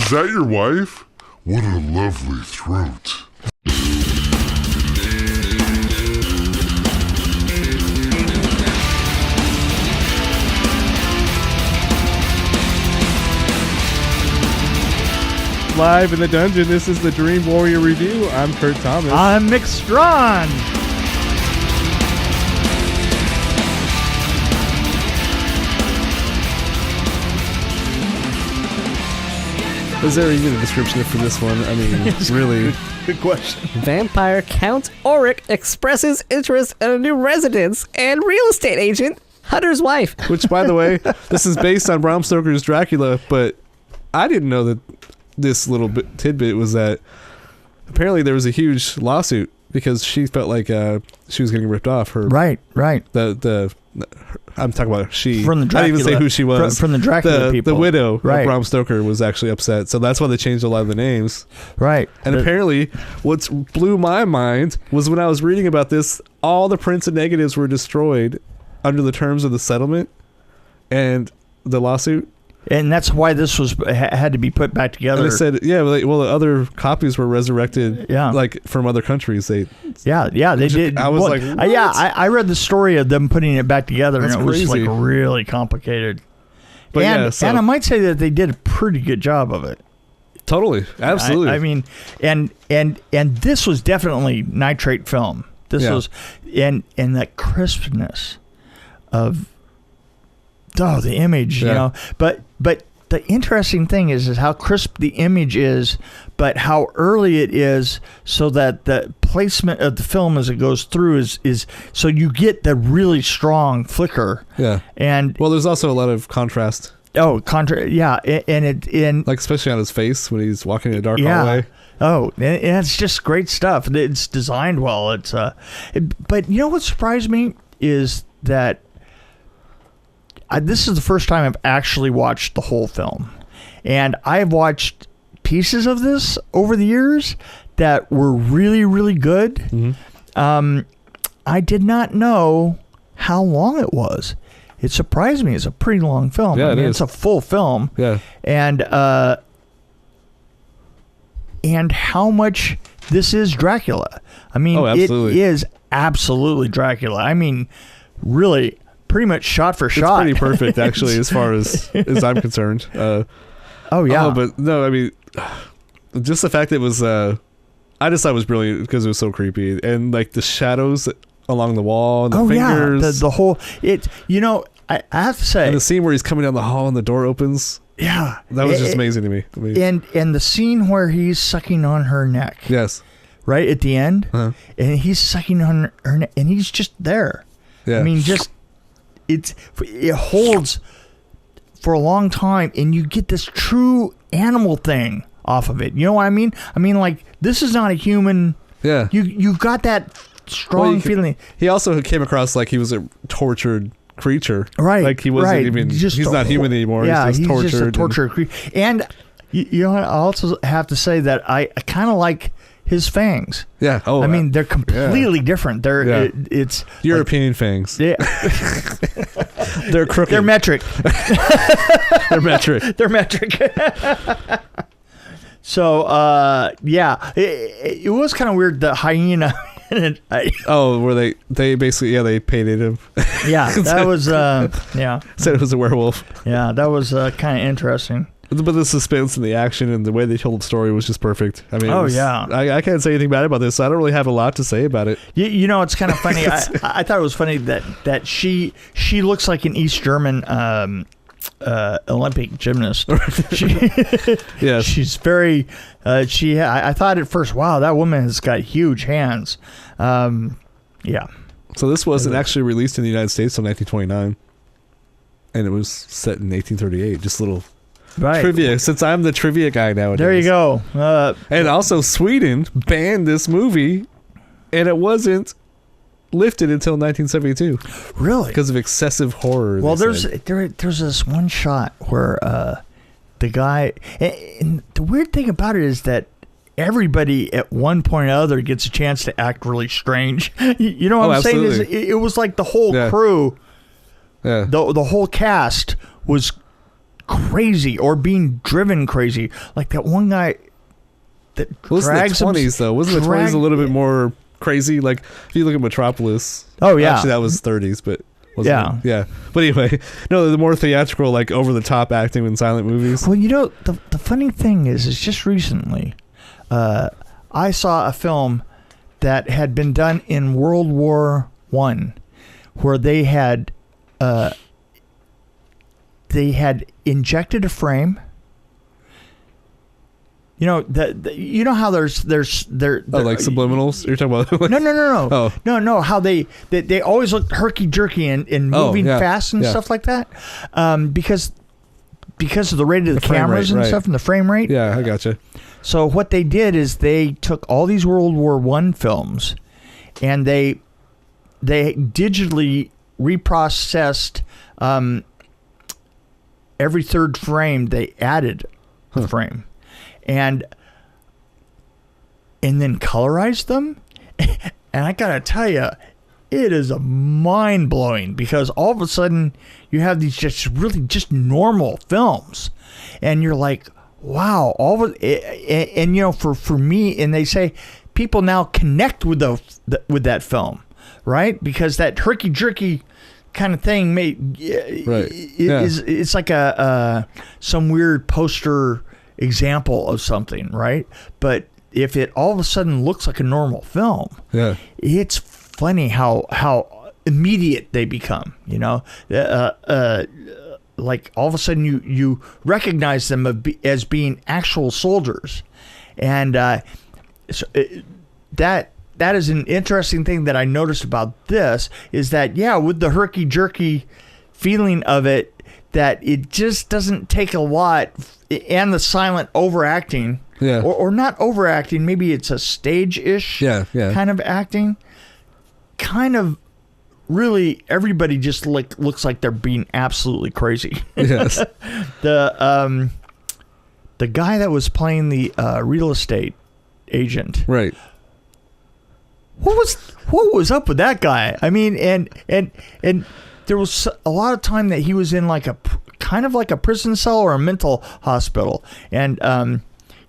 Is that your wife? What a lovely throat. Live in the dungeon, this is the Dream Warrior Review. I'm Kurt Thomas. I'm Mick Strawn. Is there even a description for this one? I mean, really. Good question. Vampire Count Ulrich expresses interest in a new residence and real estate agent, Hunter's wife. Which, by the way, this is based on Bram Stoker's Dracula, but I didn't know that this little tidbit was that apparently there was a huge lawsuit because she felt like she was getting ripped off. Right. I'm talking about she. From the Dracula. I didn't even say who she was. From the Dracula people. The widow of right. Bram Stoker was actually upset. So that's why they changed a lot of the names. Right. And apparently what blew my mind was when I was reading about this, all the prints and negatives were destroyed under the terms of the settlement and the lawsuit. And that's why this was had to be put back together. And they said, the other copies were resurrected, like from other countries. They did. I was like, what? I read the story of them putting it back together, That's and it was crazy. like really complicated. But and I might say that they did a pretty good job of it. Totally, absolutely. I mean, and this was definitely nitrate film. This was, and that crispness of. Oh, the image, you know. But the interesting thing is how crisp the image is, but how early it is, so that the placement of the film as it goes through is so you get the really strong flicker. Yeah. And there's also a lot of contrast. Oh, yeah, and like especially on his face when he's walking in a dark hallway. Oh, and it's just great stuff. It's designed well. It's but you know what surprised me is that. This is the first time I've actually watched the whole film. And I've watched pieces of this over the years that were really, really good. Mm-hmm. I did not know how long it was. It surprised me. It's a pretty long film. Yeah, it's a full film. Yeah. And how much this is Dracula. I mean, it is absolutely Dracula. I mean, really... pretty much shot for shot. It's pretty perfect, actually, as far as I'm concerned. But no, I mean, just the fact that it was, I just thought it was brilliant because it was so creepy. And like the shadows along the wall and the fingers. Yeah, the whole, I have to say. And the scene where he's coming down the hall and the door opens. Yeah. That was just amazing to me. And the scene where he's sucking on her neck. Yes. Right at the end. Uh-huh. And he's sucking on her neck and he's just there. Yeah. I mean, it holds for a long time, and you get this true animal thing off of it. You know what I mean? I mean, like, this is not a human. Yeah. You got that strong feeling. He also came across like he was a tortured creature. Right. Like he wasn't even. He's not human anymore. Yeah, he's just a tortured creature. And you know what? I also have to say that I kind of like his fangs. Yeah. Oh, I mean, they're completely different. They're it's European fangs. Yeah. They're crooked. They're metric. They're metric. They're metric. So, it was kind of weird. The hyena. Where they basically they painted him. Yeah, that was said it was a werewolf. Yeah, that was kind of interesting. But the suspense and the action and the way they told the story was just perfect. I mean, I can't say anything bad about this. So I don't really have a lot to say about it. You know, it's kind of funny. I thought it was funny that she looks like an East German Olympic gymnast. She's very. I thought at first, wow, that woman has got huge hands. Yeah. So this wasn't actually released in the United States until 1929, and it was set in 1838. Just a little. Right. Trivia, since I'm the trivia guy nowadays. There you go. And also, Sweden banned this movie, and it wasn't lifted until 1972. Really? Because of excessive horror. Well, there's this one shot where the guy... And the weird thing about it is that everybody at one point or other gets a chance to act really strange. You know what I'm absolutely. saying? It was like the whole crew, the whole cast was crazy or being driven crazy. Like that one guy that Wasn't drags the 20s though? Wasn't the 20s a little bit more crazy? Like if you look at Metropolis. Oh yeah, actually that was 30s, but wasn't yeah, it? Yeah. But anyway, no, the more theatrical, like over the top acting in silent movies. Well, the funny thing is just recently, I saw a film that had been done in World War I, where they had injected a frame. You know you know how there's like subliminals. You're talking about like, no. How they always look herky jerky and moving fast and stuff like that, because of the rate of the cameras and stuff and the frame rate. Yeah, I gotcha. So what they did is they took all these World War I films, and they digitally reprocessed every third frame. They added a frame. And then colorized them. And I gotta tell you, it is a mind-blowing, because all of a sudden you have these just normal films, and you're like, wow, and you know, for me, and they say people now connect with with that film, right? Because that herky-jerky kind of thing it's like some weird poster example of something, right? But if it all of a sudden looks like a normal film, it's funny how immediate they become, you know? Like all of a sudden you recognize them as being actual soldiers. And that is an interesting thing that I noticed about this, is that, with the herky-jerky feeling of it, that it just doesn't take a lot, and the silent overacting, or not overacting, maybe it's a stage-ish kind of acting, kind of really everybody just looks like they're being absolutely crazy. Yes. The guy that was playing the real estate agent, right? What was up with that guy? I mean, and there was a lot of time that he was in like a kind of like a prison cell or a mental hospital, and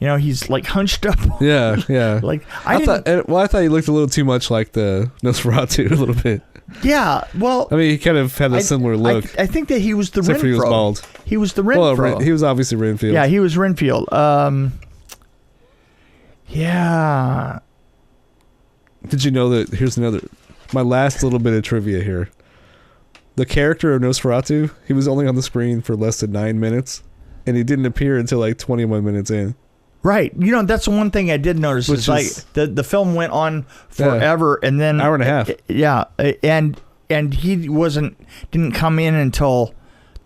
you know, he's like hunched up. Yeah. Like I thought he looked a little too much like the Nosferatu a little bit. Yeah, well, I mean, he kind of had a similar look. I think that he was the Renfro. He was bald. He was the Renfro. Well, he was obviously Renfield. Yeah, he was Renfield. Yeah. Did you know that? Here's my last little bit of trivia here. The character of Nosferatu, he was only on the screen for less than 9 minutes, and he didn't appear until like 21 minutes in. Right. You know, that's the one thing I did notice. Is like the film went on forever, and then hour and a half. Yeah, and he didn't come in until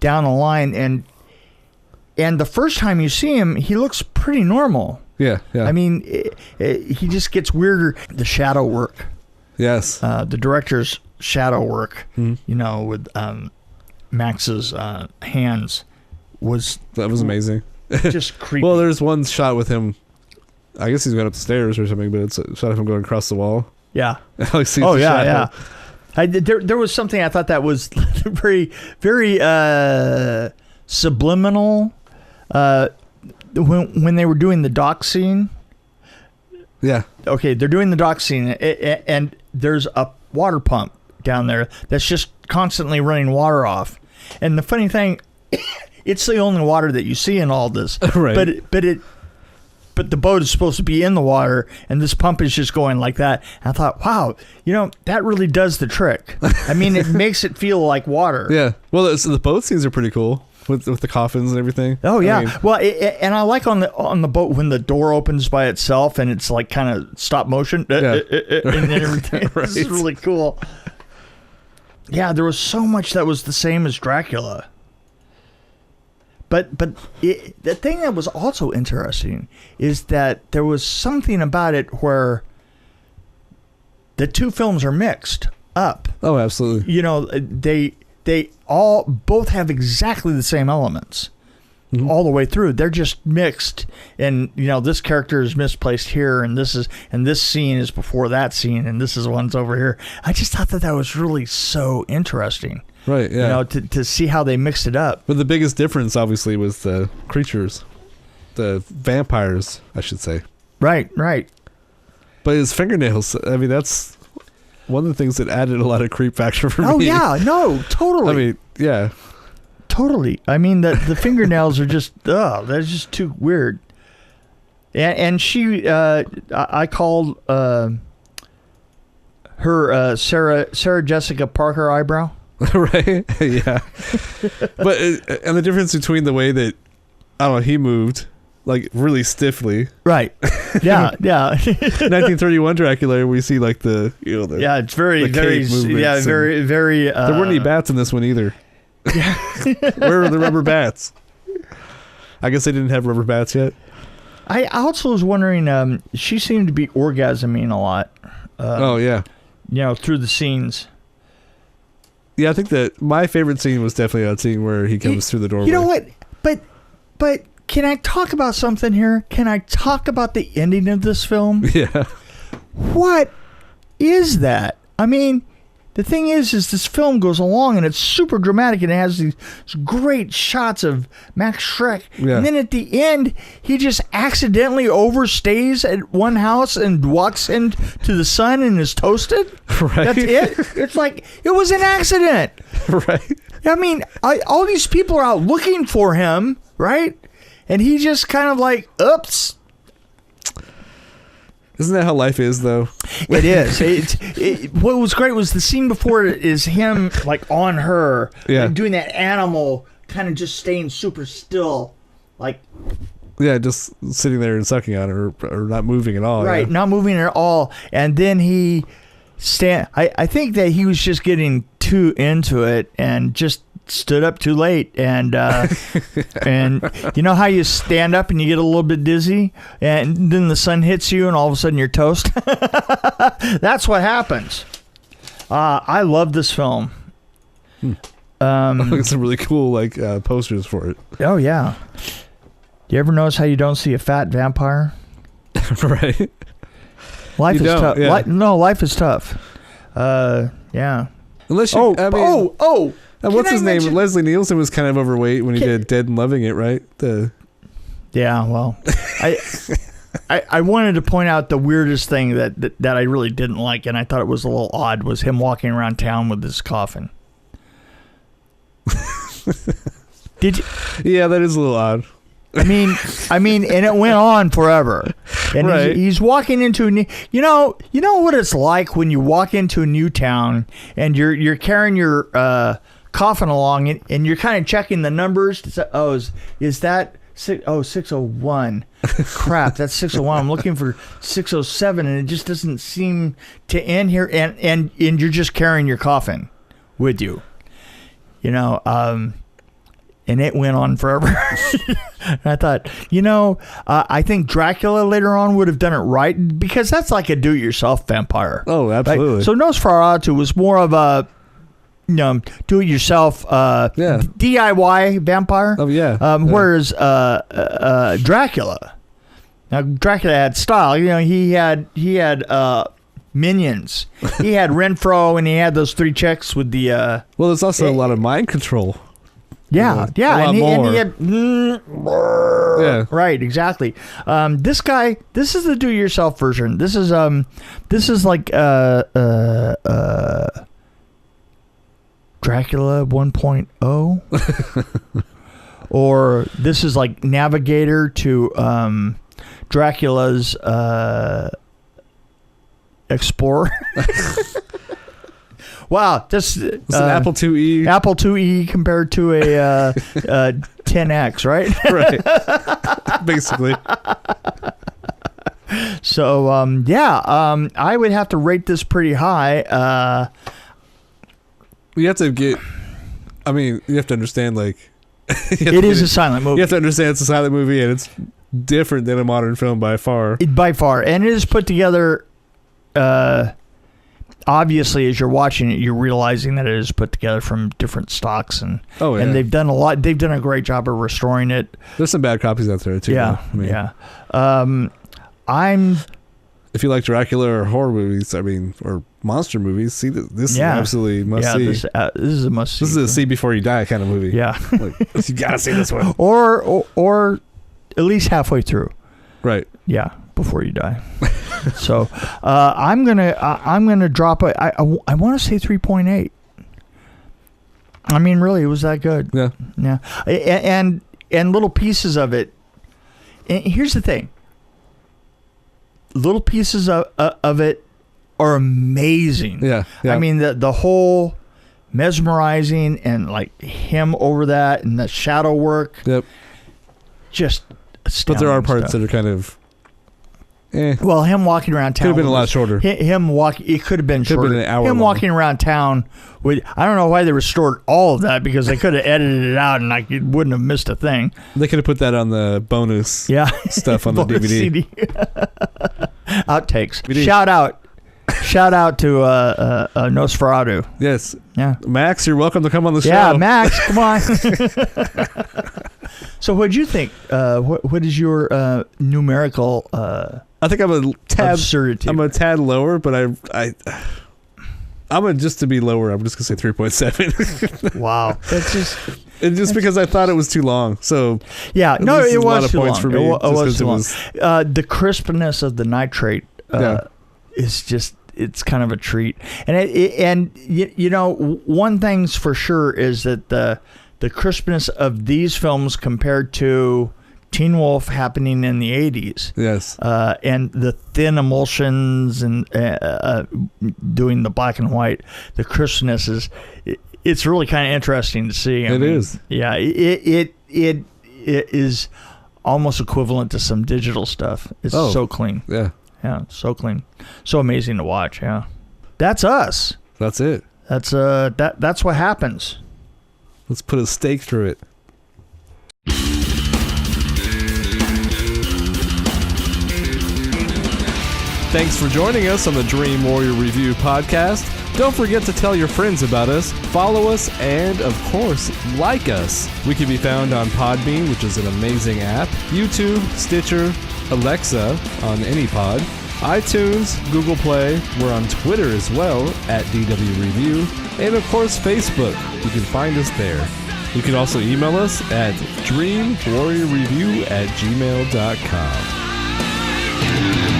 down the line, and the first time you see him, he looks pretty normal. Yeah. I mean, he just gets weirder. The shadow work. Yes. The director's shadow work, you know, with Max's hands was amazing. Just creepy. Well, there's one shot with him. I guess he's going up the stairs or something, but it's a shot of him going across the wall. Yeah. Oh yeah. There was something I thought that was very, very subliminal. When they were doing the dock scene. Yeah. Okay, they're doing the dock scene, and there's a water pump down there that's just constantly running water off. And the funny thing, it's the only water that you see in all this. Right. But the boat is supposed to be in the water, and this pump is just going like that. And I thought, wow, you know, that really does the trick. I mean, it makes it feel like water. Yeah. Well, the boat scenes are pretty cool with the coffins and everything. Oh yeah. Well, and I like on the boat when the door opens by itself and it's like kind of stop motion and everything. Right. This is really cool. Yeah, there was so much that was the same as Dracula. But the thing that was also interesting is that there was something about it where the two films are mixed up. Oh, absolutely. You know, they both have exactly the same elements all the way through. They're just mixed, and you know, this character is misplaced here, and this scene is before that scene, and this is one's over here. I just thought that was really so interesting. Right. Yeah. You know, to see how they mixed it up. But the biggest difference, obviously, was the creatures, the vampires, I should say. Right. But his fingernails, I mean, that's one of the things that added a lot of creep factor for me. Oh yeah, no, totally. I mean, yeah. Totally. I mean, the fingernails are just, that's just too weird. And she, I called her Sarah Jessica Parker eyebrow. Right? Yeah. But, and the difference between the way that, I don't know, he moved, like, really stiffly. Right. Yeah, yeah. 1931 Dracula, we see, like, yeah, it's very, very, yeah, very, very. There weren't any bats in this one either. Yeah. Where are the rubber bats? I guess they didn't have rubber bats yet. I also was wondering, she seemed to be orgasming a lot. Oh, yeah. You know, through the scenes. Yeah, I think that my favorite scene was definitely that scene where he comes through the doorway. You know what? But can I talk about something here? Can I talk about the ending of this film? Yeah. What is that? I mean, the thing is this film goes along and it's super dramatic and it has these great shots of Max Schreck. Yeah. And then at the end, he just accidentally overstays at one house and walks into the sun and is toasted. Right. That's it. It's like, it was an accident. Right. I mean, all these people are out looking for him, right? And he just kind of like, oops. Isn't that how life is, though? It is. What was great was the scene before it is him like on her, yeah, and doing that animal kind of just staying super still, like, yeah, just sitting there and sucking on her or not moving at all. Right, yeah. not moving at all. And then he I think that he was just getting too into it and just stood up too late, and and you know how you stand up and you get a little bit dizzy and then the sun hits you and all of a sudden you're toast. That's what happens. I love this film. Some really cool like posters for it. Oh yeah. Do you ever notice how you don't see a fat vampire? Right. Life you is tough. Yeah. Life is tough. Yeah. Unless you and what's his name? Leslie Nielsen was kind of overweight when he did Dead and Loving It, right? Yeah, well, I wanted to point out the weirdest thing that I really didn't like, and I thought it was a little odd, was him walking around town with his coffin. Did you? Yeah, that is a little odd. I mean, and it went on forever. And right. he's walking into a new, you know what it's like when you walk into a new town and you're carrying your coffin along and you're kind of checking the numbers to say, is that 601? Crap, that's 601. I'm looking for 607 and it just doesn't seem to end here, and you're just carrying your coffin with you. You know, and it went on forever. And I thought, I think Dracula later on would have done it right, because that's like a do-it-yourself vampire. Oh, absolutely. Right? So Nosferatu was more of a do-it-yourself DIY vampire. Oh, yeah. Whereas Dracula, now Dracula had style. He had minions. He had Renfro, and he had those three chicks with the. Well, there's also a lot of mind control. Yeah, and he had. Yeah. Right, exactly. This is the do-it-yourself version. This is like Dracula 1.0, or this is like Navigator to Dracula's Explorer. Wow, this is an Apple IIe. Apple IIe compared to a 10X, right? Right. Basically. So, I would have to rate this pretty high. You have to understand, like... it is a silent movie. You have to understand it's a silent movie, and it's different than a modern film by far. By far. And it is put together... obviously, as you're watching it, you're realizing that it is put together from different stocks, and they've done a lot. They've done a great job of restoring it. There's some bad copies out there too. Yeah, though. I'm if you like Dracula or horror movies, or monster movies, see this is absolutely must see. This is a must see. This is a see before you die kind of movie. Yeah. Like, you gotta see this one. Or at least halfway through. Right. Yeah, before you die. So I'm gonna drop it. I want to say 3.8. I mean, really, it was that good. Yeah. Yeah. And little pieces of it. And here's the thing. Little pieces of it are amazing. Yeah. I mean, the whole mesmerizing and like him over that and the shadow work. Yep. Just astounding. But there are parts stuff. that are kind of. Well, him walking around town Could have been a lot shorter. Him walking. It could have been shorter. Been an hour him long. walking around town with. I don't know why they restored all of that because they could have edited it out and I wouldn't have missed a thing. They could have put that on the bonus stuff on the Bonus DVD. CD. Outtakes. DVD. Shout out to Nosferatu. Yes. Yeah. Max, you're welcome to come on the show. Yeah, Max, come on. So, what'd you think? What is your numerical? I think I'm a tad absurdity. I'm a tad lower, but I'm just to be lower. I'm just gonna say 3.7. Wow, that's just. And just because I thought it was too long, so Yeah, no, this is it a lot was of too points long. for me. It was too long. Was, the crispness of the nitrate is just. It's kind of a treat, and you know, one thing's for sure is that the crispness of these films compared to Teen Wolf happening in the 80s, yes, and the thin emulsions and doing the black and white, the crispness it's really kind of interesting to see. It is. Yeah, it is almost equivalent to some digital stuff. It's so clean. Yeah. Yeah, so clean, so amazing to watch. Yeah, that's us. That's it. That's what happens. Let's put a stake through it. Thanks for joining us on the Dream Warrior Review podcast. Don't forget to tell your friends about us, follow us, and, of course, like us. We can be found on Podbean, which is an amazing app, YouTube, Stitcher, Alexa on any pod, iTunes, Google Play. We're on Twitter as well, at DW Review, and, of course, Facebook. You can find us there. You can also email us at dreamwarriorreview@gmail.com.